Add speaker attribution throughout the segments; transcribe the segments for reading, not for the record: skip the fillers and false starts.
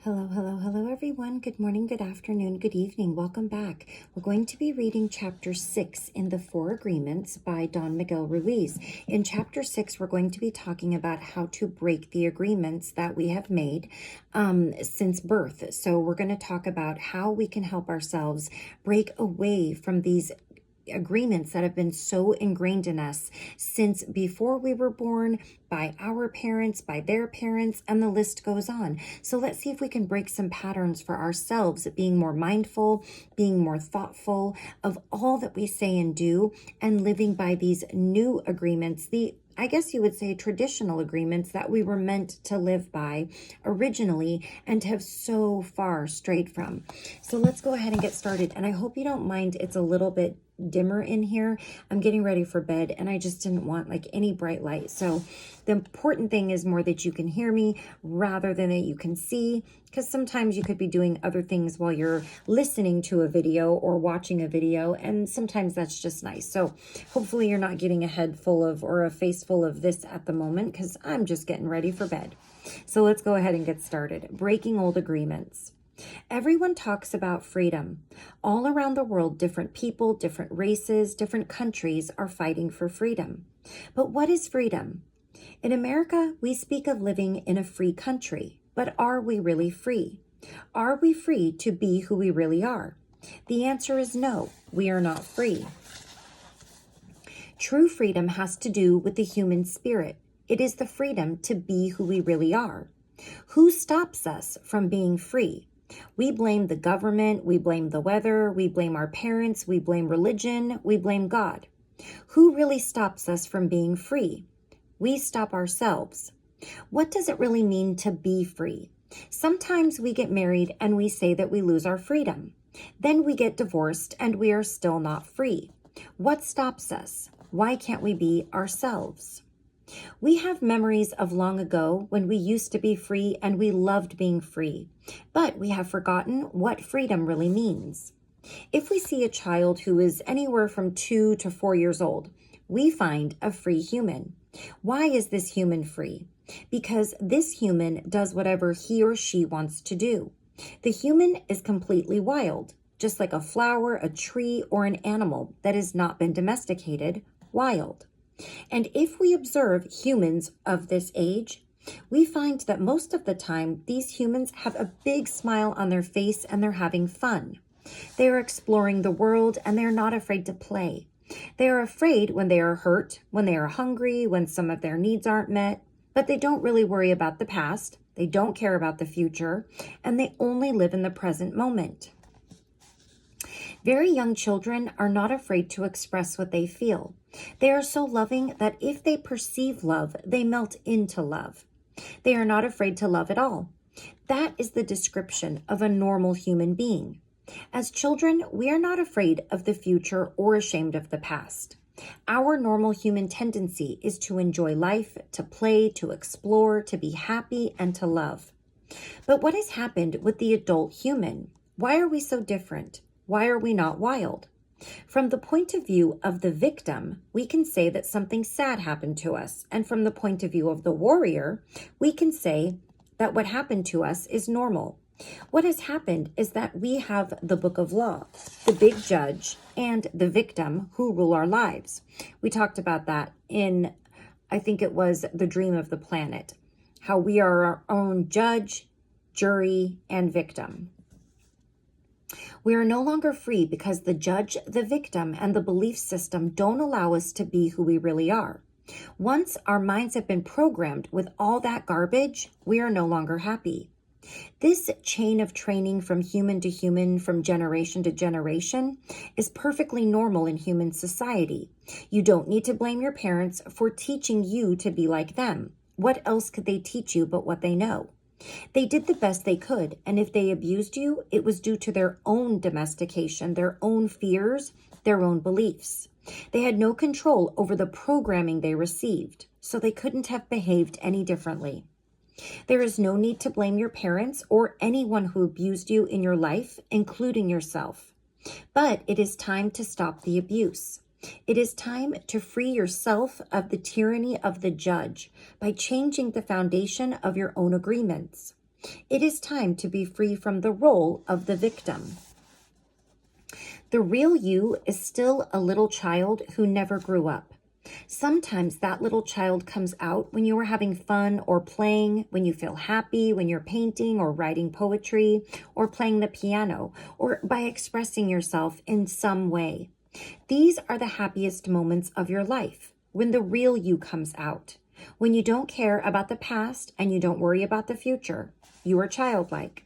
Speaker 1: Hello, hello, hello, everyone. Good morning, good afternoon, good evening. Welcome back. We're going to be reading Chapter 6 in the Four Agreements by Don Miguel Ruiz. In Chapter 6, we're going to be talking about how to break the agreements that we have made since birth. So we're going to talk about how we can help ourselves break away from these agreements that have been so ingrained in us since before we were born, by our parents, by their parents, and the list goes on. So let's see if we can break some patterns for ourselves, being more mindful, being more thoughtful of all that we say and do, and living by these new agreements, I guess you would say traditional agreements that we were meant to live by originally and have so far strayed from. So let's go ahead and get started. And I hope you don't mind, it's a little bit dimmer in here. I'm getting ready for bed and I just didn't want like any bright light. So the important thing is more that you can hear me rather than that you can see, because sometimes you could be doing other things while you're listening to a video or watching a video, and sometimes that's just nice. So hopefully you're not getting a head full of or a face full of this at the moment, because I'm just getting ready for bed. So let's go ahead and get started. Breaking old agreements. Everyone talks about freedom. All around the world, different people, different races, different countries are fighting for freedom. But what is freedom? In America, we speak of living in a free country, but are we really free? Are we free to be who we really are? The answer is no, we are not free. True freedom has to do with the human spirit. It is the freedom to be who we really are. Who stops us from being free? We blame the government, we blame the weather, we blame our parents, we blame religion, we blame God. Who really stops us from being free? We stop ourselves. What does it really mean to be free? Sometimes we get married and we say that we lose our freedom. Then we get divorced and we are still not free. What stops us? Why can't we be ourselves? We have memories of long ago when we used to be free and we loved being free, but we have forgotten what freedom really means. If we see a child who is anywhere from 2 to 4 years old, we find a free human. Why is this human free? Because this human does whatever he or she wants to do. The human is completely wild, just like a flower, a tree, or an animal that has not been domesticated, wild. And if we observe humans of this age, we find that most of the time these humans have a big smile on their face and they're having fun. They are exploring the world and they're not afraid to play. They are afraid when they are hurt, when they are hungry, when some of their needs aren't met, but they don't really worry about the past, they don't care about the future, and they only live in the present moment. Very young children are not afraid to express what they feel. They are so loving that if they perceive love, they melt into love. They are not afraid to love at all. That is the description of a normal human being. As children, we are not afraid of the future or ashamed of the past. Our normal human tendency is to enjoy life, to play, to explore, to be happy, and to love. But what has happened with the adult human? Why are we so different? Why are we not wild? From the point of view of the victim, we can say that something sad happened to us. And from the point of view of the warrior, we can say that what happened to us is normal. What has happened is that we have the book of law, the big judge, and the victim who rule our lives. We talked about that in, I think it was The Dream of the Planet, how we are our own judge, jury, and victim. We are no longer free because the judge, the victim, and the belief system don't allow us to be who we really are. Once our minds have been programmed with all that garbage, we are no longer happy. This chain of training from human to human, from generation to generation, is perfectly normal in human society. You don't need to blame your parents for teaching you to be like them. What else could they teach you but what they know? They did the best they could, and if they abused you, it was due to their own domestication, their own fears, their own beliefs. They had no control over the programming they received, so they couldn't have behaved any differently. There is no need to blame your parents or anyone who abused you in your life, including yourself. But it is time to stop the abuse. It is time to free yourself of the tyranny of the judge by changing the foundation of your own agreements. It is time to be free from the role of the victim. The real you is still a little child who never grew up. Sometimes that little child comes out when you are having fun or playing, when you feel happy, when you're painting or writing poetry or playing the piano, or by expressing yourself in some way. These are the happiest moments of your life, when the real you comes out, when you don't care about the past and you don't worry about the future. You are childlike.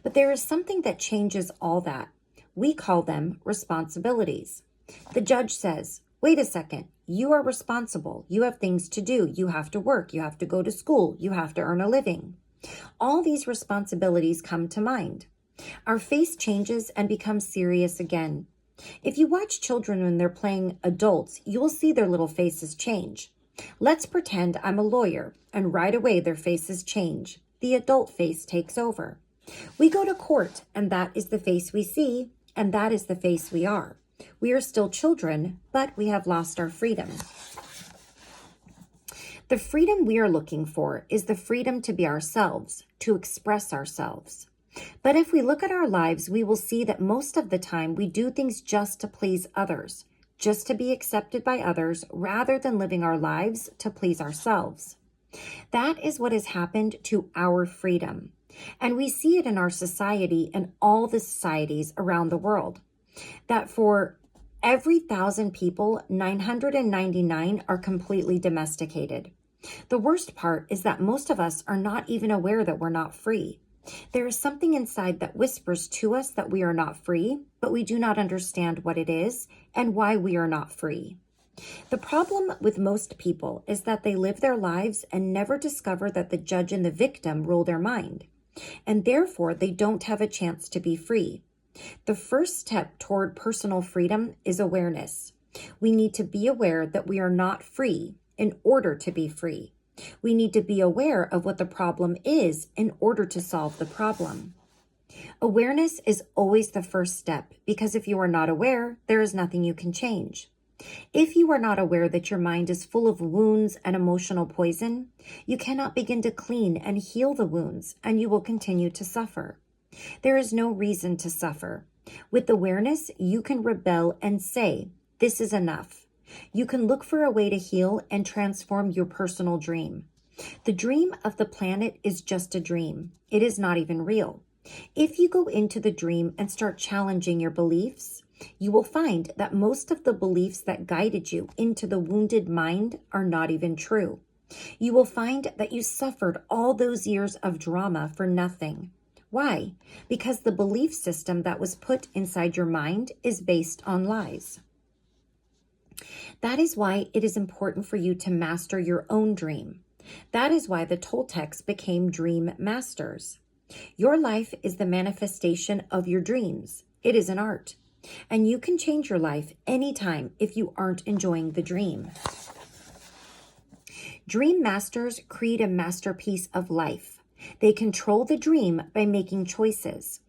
Speaker 1: But there is something that changes all that. We call them responsibilities. The judge says, wait a second, you are responsible. You have things to do. You have to work. You have to go to school. You have to earn a living. All these responsibilities come to mind. Our face changes and becomes serious again. If you watch children when they're playing adults, you will see their little faces change. Let's pretend I'm a lawyer, and right away their faces change. The adult face takes over. We go to court, and that is the face we see, and that is the face we are. We are still children, but we have lost our freedom. The freedom we are looking for is the freedom to be ourselves, to express ourselves. But if we look at our lives, we will see that most of the time we do things just to please others, just to be accepted by others, rather than living our lives to please ourselves. That is what has happened to our freedom. And we see it in our society and all the societies around the world. That for every 1,000 people, 999 are completely domesticated. The worst part is that most of us are not even aware that we're not free. There is something inside that whispers to us that we are not free, but we do not understand what it is and why we are not free. The problem with most people is that they live their lives and never discover that the judge and the victim rule their mind, and therefore they don't have a chance to be free. The first step toward personal freedom is awareness. We need to be aware that we are not free in order to be free. We need to be aware of what the problem is in order to solve the problem. Awareness is always the first step, because if you are not aware, there is nothing you can change. If you are not aware that your mind is full of wounds and emotional poison, you cannot begin to clean and heal the wounds, and you will continue to suffer. There is no reason to suffer. With awareness, you can rebel and say, this is enough. You can look for a way to heal and transform your personal dream. The dream of the planet is just a dream. It is not even real. If you go into the dream and start challenging your beliefs, you will find that most of the beliefs that guided you into the wounded mind are not even true. You will find that you suffered all those years of drama for nothing. Why? Because the belief system that was put inside your mind is based on lies. That is why it is important for you to master your own dream. That is why the Toltecs became dream masters. Your life is the manifestation of your dreams. It is an art. And you can change your life anytime if you aren't enjoying the dream. Dream masters create a masterpiece of life. They control the dream by making choices.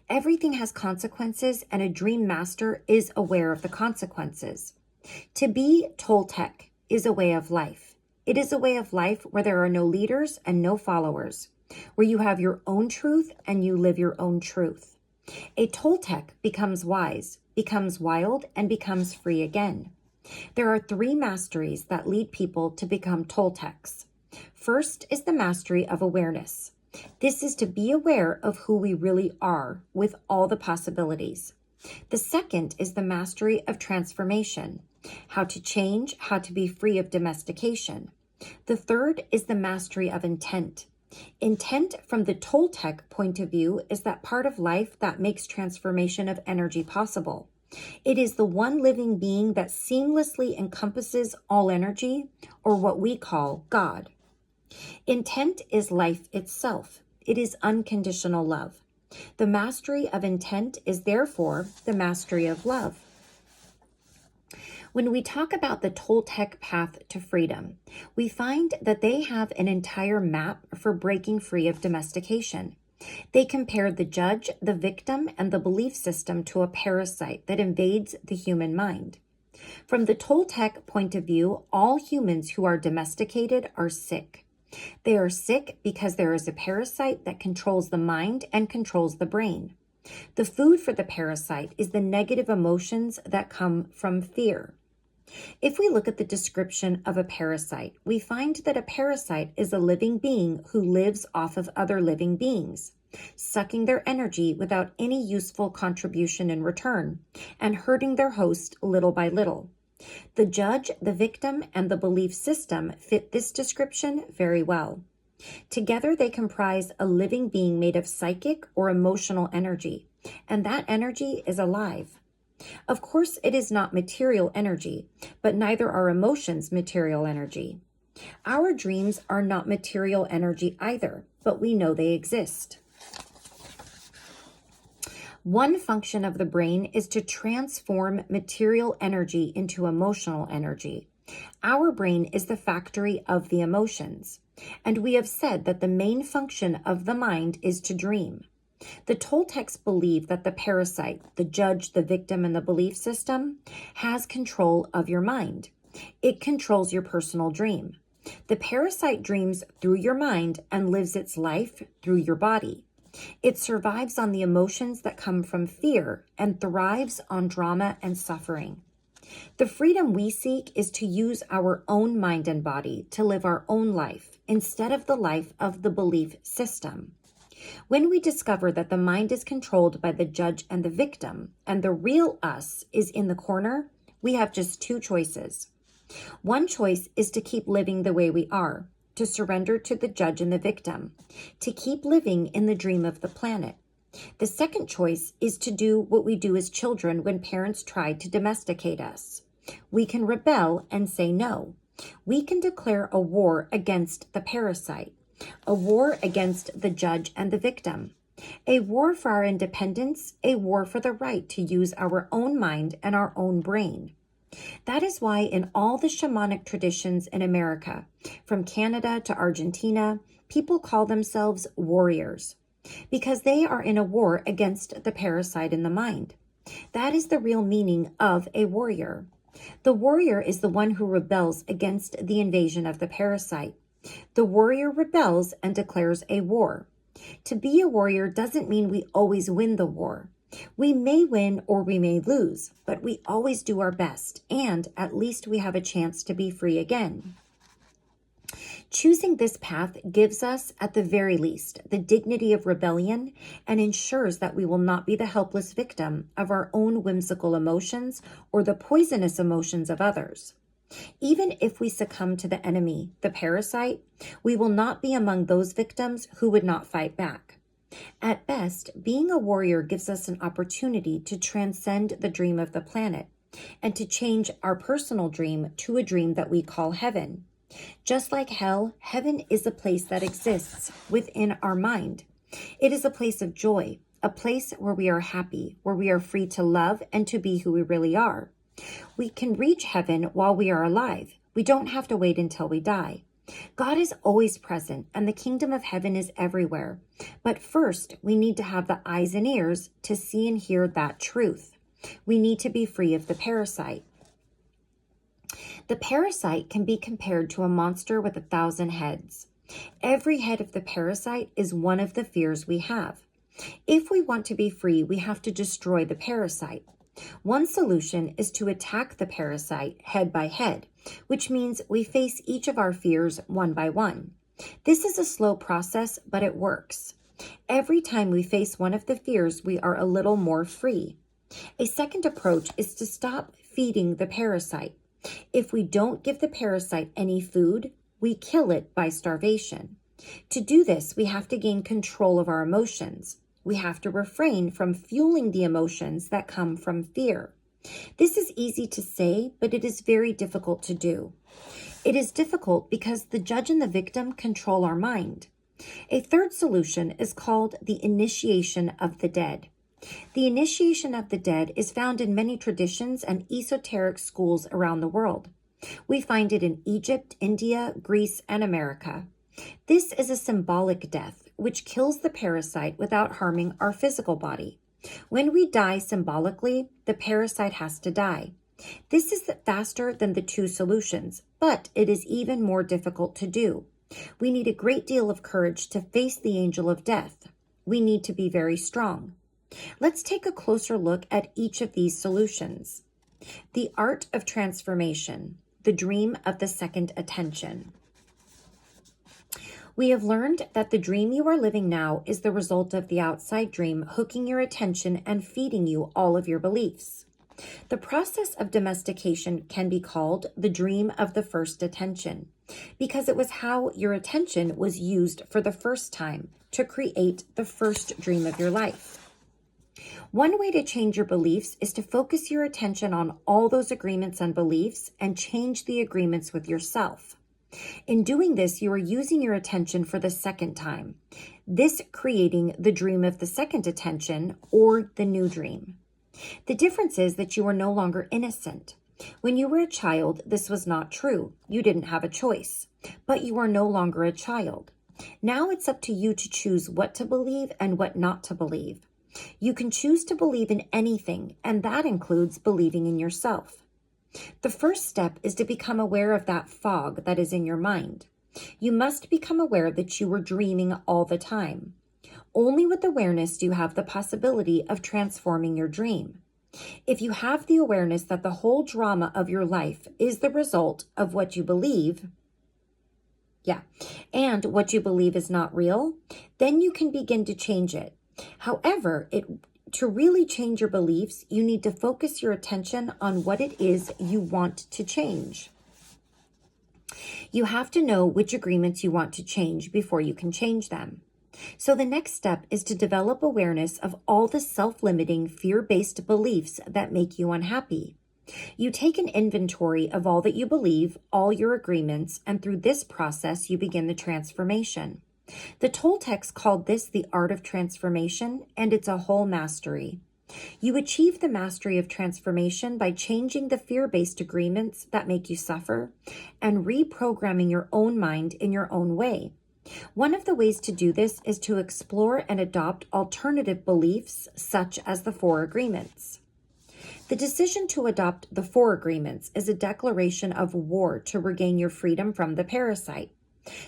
Speaker 1: Everything has consequences, and a dream master is aware of the consequences. To be Toltec is a way of life. It is a way of life where there are no leaders and no followers, where you have your own truth and you live your own truth. A Toltec becomes wise, becomes wild, and becomes free again. There are 3 masteries that lead people to become Toltecs. First is the mastery of awareness. This is to be aware of who we really are with all the possibilities. The second is the mastery of transformation, how to change, how to be free of domestication. The third is the mastery of intent. Intent from the Toltec point of view is that part of life that makes transformation of energy possible. It is the one living being that seamlessly encompasses all energy, or what we call God. Intent is life itself. It is unconditional love. The mastery of intent is therefore the mastery of love. When we talk about the Toltec Path to freedom, we find that they have an entire map for breaking free of domestication. They compare the judge, the victim, and the belief system to a parasite that invades the human mind. From the Toltec point of view, all humans who are domesticated are sick. They are sick because there is a parasite that controls the mind and controls the brain. The food for the parasite is the negative emotions that come from fear. If we look at the description of a parasite, we find that a parasite is a living being who lives off of other living beings, sucking their energy without any useful contribution in return, and hurting their host little by little. The judge, the victim, and the belief system fit this description very well. Together, they comprise a living being made of psychic or emotional energy, and that energy is alive. Of course, it is not material energy, but neither are emotions material energy. Our dreams are not material energy either, but we know they exist. One function of the brain is to transform material energy into emotional energy. Our brain is the factory of the emotions, and we have said that the main function of the mind is to dream. The Toltecs believe that the parasite, the judge, the victim, and the belief system has control of your mind. It controls your personal dream. The parasite dreams through your mind and lives its life through your body. It survives on the emotions that come from fear and thrives on drama and suffering. The freedom we seek is to use our own mind and body to live our own life instead of the life of the belief system. When we discover that the mind is controlled by the judge and the victim, and the real us is in the corner, we have just two choices. One choice is to keep living the way we are, to surrender to the judge and the victim, to keep living in the dream of the planet. The second choice is to do what we do as children when parents try to domesticate us. We can rebel and say no. We can declare a war against the parasite, a war against the judge and the victim, a war for our independence, a war for the right to use our own mind and our own brain. That is why in all the shamanic traditions in America, from Canada to Argentina, people call themselves warriors, because they are in a war against the parasite in the mind. That is the real meaning of a warrior. The warrior is the one who rebels against the invasion of the parasite. The warrior rebels and declares a war. To be a warrior doesn't mean we always win the war. We may win or we may lose, but we always do our best, and at least we have a chance to be free again. Choosing this path gives us, at the very least, the dignity of rebellion and ensures that we will not be the helpless victim of our own whimsical emotions or the poisonous emotions of others. Even if we succumb to the enemy, the parasite, we will not be among those victims who would not fight back. At best, being a warrior gives us an opportunity to transcend the dream of the planet and to change our personal dream to a dream that we call heaven. Just like hell, heaven is a place that exists within our mind. It is a place of joy, a place where we are happy, where we are free to love and to be who we really are. We can reach heaven while we are alive. We don't have to wait until we die. God is always present, and the kingdom of heaven is everywhere. But first, we need to have the eyes and ears to see and hear that truth. We need to be free of the parasite. The parasite can be compared to a monster with 1,000 heads. Every head of the parasite is one of the fears we have. If we want to be free, we have to destroy the parasite. One solution is to attack the parasite head by head, which means we face each of our fears one by one. This is a slow process, but it works. Every time we face one of the fears, we are a little more free. A second approach is to stop feeding the parasite. If we don't give the parasite any food, we kill it by starvation. To do this, we have to gain control of our emotions. We have to refrain from fueling the emotions that come from fear. This is easy to say, but it is very difficult to do. It is difficult because the judge and the victim control our mind. A third solution is called the initiation of the dead. The initiation of the dead is found in many traditions and esoteric schools around the world. We find it in Egypt, India, Greece, and America. This is a symbolic death, which kills the parasite without harming our physical body. When we die symbolically, the parasite has to die. This is faster than the two solutions, but it is even more difficult to do. We need a great deal of courage to face the angel of death. We need to be very strong. Let's take a closer look at each of these solutions. The art of transformation, the dream of the second attention. We have learned that the dream you are living now is the result of the outside dream hooking your attention and feeding you all of your beliefs. The process of domestication can be called the dream of the first attention, because it was how your attention was used for the first time to create the first dream of your life. One way to change your beliefs is to focus your attention on all those agreements and beliefs and change the agreements with yourself. In doing this, you are using your attention for the second time, this creating the dream of the second attention or the new dream. The difference is that you are no longer innocent. When you were a child, this was not true. You didn't have a choice, but you are no longer a child. Now it's up to you to choose what to believe and what not to believe. You can choose to believe in anything, and that includes believing in yourself. The first step is to become aware of that fog that is in your mind. You must become aware that you were dreaming all the time. Only with awareness do you have the possibility of transforming your dream. If you have the awareness that the whole drama of your life is the result of what you believe, and what you believe is not real, then you can begin to change it. However, to really change your beliefs, you need to focus your attention on what it is you want to change. You have to know which agreements you want to change before you can change them. So the next step is to develop awareness of all the self-limiting, fear-based beliefs that make you unhappy. You take an inventory of all that you believe, all your agreements, and through this process, you begin the transformation. The Toltecs called this the art of transformation, and it's a whole mastery. You achieve the mastery of transformation by changing the fear-based agreements that make you suffer and reprogramming your own mind in your own way. One of the ways to do this is to explore and adopt alternative beliefs, such as the 4 agreements. The decision to adopt the 4 agreements is a declaration of war to regain your freedom from the parasite.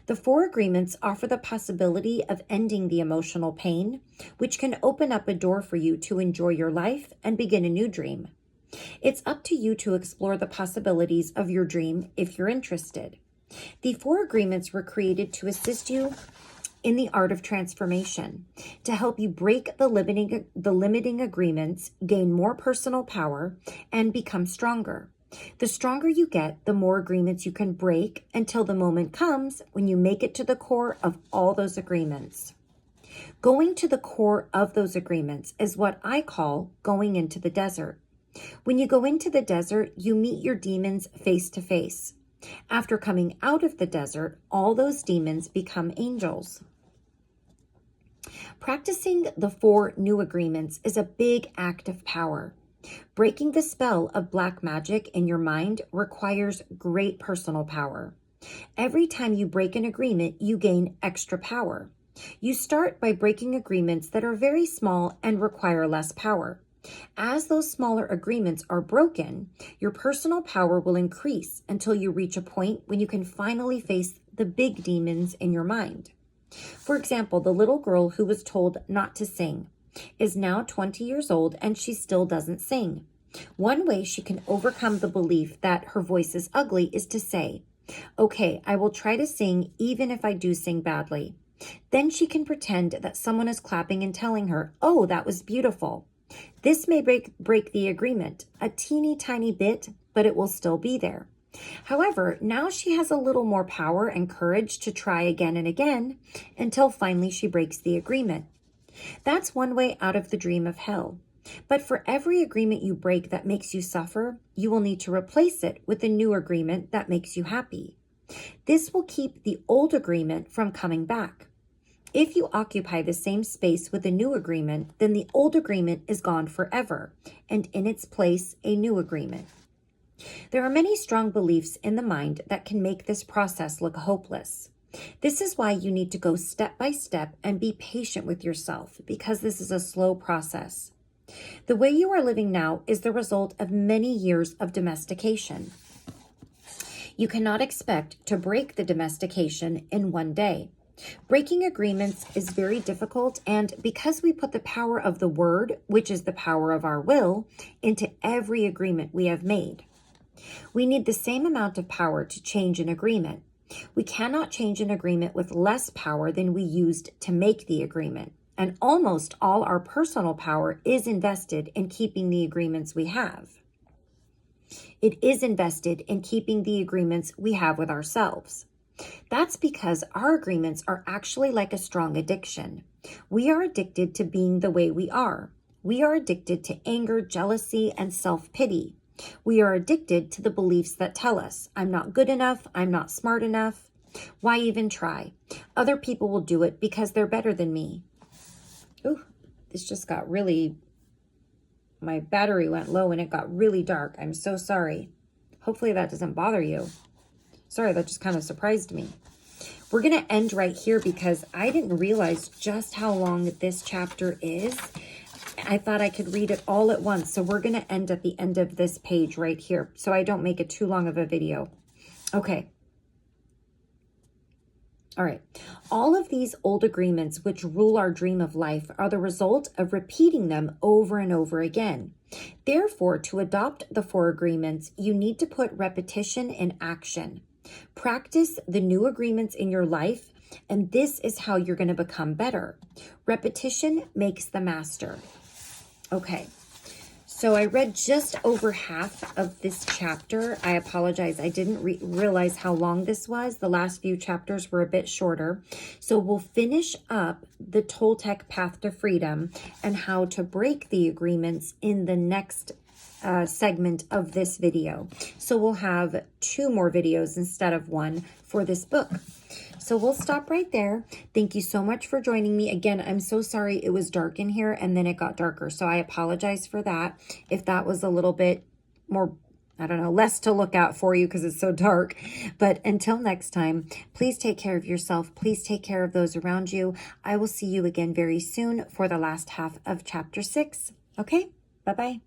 Speaker 1: The 4 agreements offer the possibility of ending the emotional pain, which can open up a door for you to enjoy your life and begin a new dream. It's up to you to explore the possibilities of your dream if you're interested. The 4 agreements were created to assist you in the art of transformation, to help you break the limiting agreements, gain more personal power, and become stronger. The stronger you get, the more agreements you can break until the moment comes when you make it to the core of all those agreements. Going to the core of those agreements is what I call going into the desert. When you go into the desert, you meet your demons face to face. After coming out of the desert, all those demons become angels. Practicing the 4 new agreements is a big act of power. Breaking the spell of black magic in your mind requires great personal power. Every time you break an agreement, you gain extra power. You start by breaking agreements that are very small and require less power. As those smaller agreements are broken, your personal power will increase until you reach a point when you can finally face the big demons in your mind. For example, the little girl who was told not to sing is now 20 years old and she still doesn't sing. One way she can overcome the belief that her voice is ugly is to say, "Okay, I will try to sing even if I do sing badly." Then she can pretend that someone is clapping and telling her, "Oh, that was beautiful." This may break the agreement a teeny tiny bit, but it will still be there. However, now she has a little more power and courage to try again and again until finally she breaks the agreement. That's one way out of the dream of hell. But for every agreement you break that makes you suffer, you will need to replace it with a new agreement that makes you happy. This will keep the old agreement from coming back. If you occupy the same space with a new agreement, then the old agreement is gone forever, and in its place, a new agreement. There are many strong beliefs in the mind that can make this process look hopeless. This is why you need to go step by step and be patient with yourself, because this is a slow process. The way you are living now is the result of many years of domestication. You cannot expect to break the domestication in one day. Breaking agreements is very difficult, and because we put the power of the word, which is the power of our will, into every agreement we have made. We need the same amount of power to change an agreement. We cannot change an agreement with less power than we used to make the agreement. And almost all our personal power is invested in keeping the agreements we have. It is invested in keeping the agreements we have with ourselves. That's because our agreements are actually like a strong addiction. We are addicted to being the way we are. We are addicted to anger, jealousy, and self-pity. We are addicted to the beliefs that tell us, I'm not good enough, I'm not smart enough. Why even try? Other people will do it because they're better than me. Ooh, this just got really, my battery went low and it got really dark. I'm so sorry. Hopefully that doesn't bother you. Sorry, that just kind of surprised me. We're going to end right here because I didn't realize just how long this chapter is. I thought I could read it all at once. So we're going to end at the end of this page right here, so I don't make it too long of a video. Okay. All right. All of these old agreements which rule our dream of life are the result of repeating them over and over again. Therefore, to adopt the 4 agreements, you need to put repetition in action. Practice the new agreements in your life, and this is how you're going to become better. Repetition makes the master. Okay, so I read just over half of this chapter. I apologize. I didn't realize how long this was. The last few chapters were a bit shorter. So we'll finish up the Toltec Path to Freedom and how to break the agreements in the next segment of this video. So we'll have 2 more videos instead of 1 for this book. So we'll stop right there. Thank you so much for joining me. Again, I'm so sorry it was dark in here and then it got darker. So I apologize for that. If that was a little bit more, I don't know, less to look out for you because it's so dark. But until next time, please take care of yourself. Please take care of those around you. I will see you again very soon for the last half of chapter 6. Okay, bye-bye.